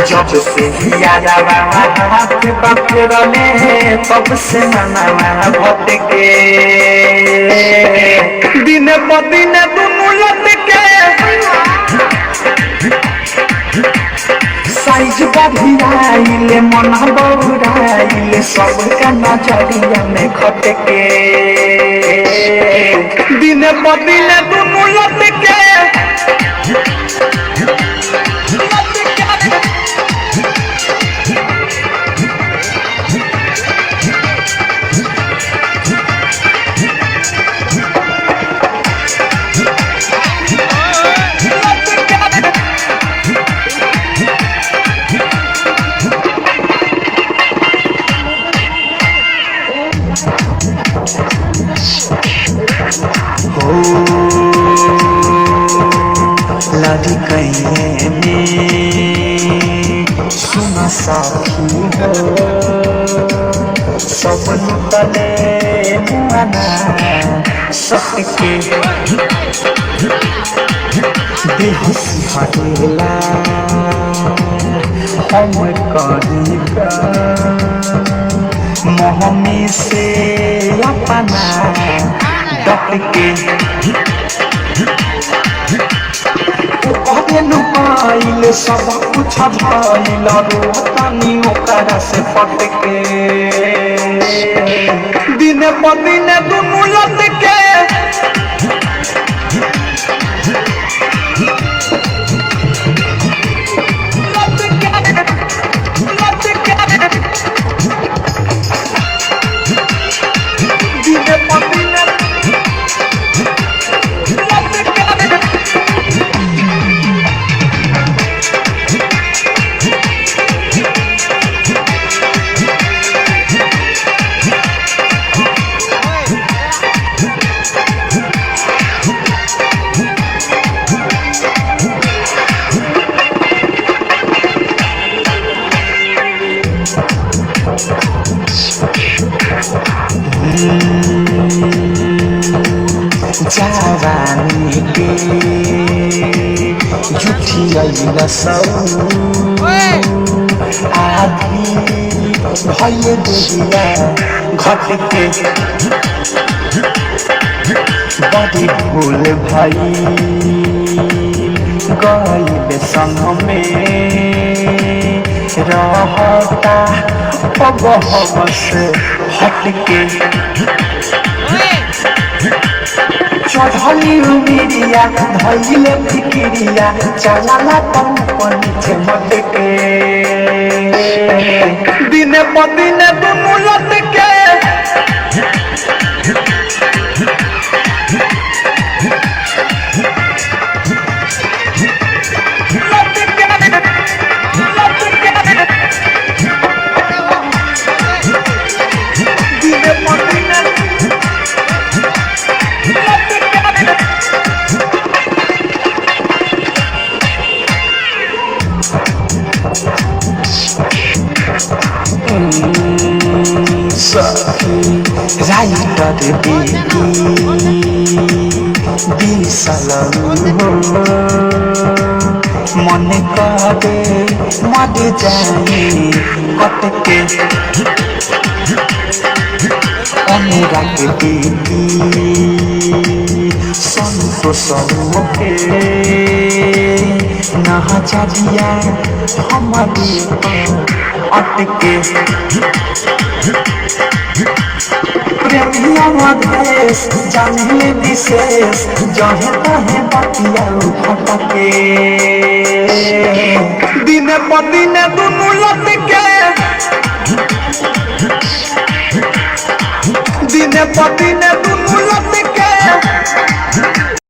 जब से यादवा हाथ बफरने तब से मनवा भटके दिन ब दिन दुनू लटके साइज बढ़ियाइले मन बौराइले सबका नजरिया में खटके दिन ब दिन दुनू लटके लड़ी कहीं में सुना साथी हो सपन तले मुआना सटके बेहसी हटेला हम करीबा मोहमी से अपना डटके लुकाइले सब कुछ भइल रोतानी ओकरा से पटके दिन ब दिन दुनू लटके जवानी के जुठिया सौ आधी भइले देहिया घटके बड़ी भूल भाई गइले संग में रहता अब हमसे हटके चढ़ली उमिरिया धइले फिकिरिया चलाला कंपनी से मटके दिन ब दिन दुनू लटके राइटर बिसल मन करे मर जाए कटके अनुराग बेटी संतोष के नहचरिया हमारे अटके प्रेमिया देश जाने विशेष जहे तहे बतिया फटके दिन ब दिन दुनू लटके दिन ब दिन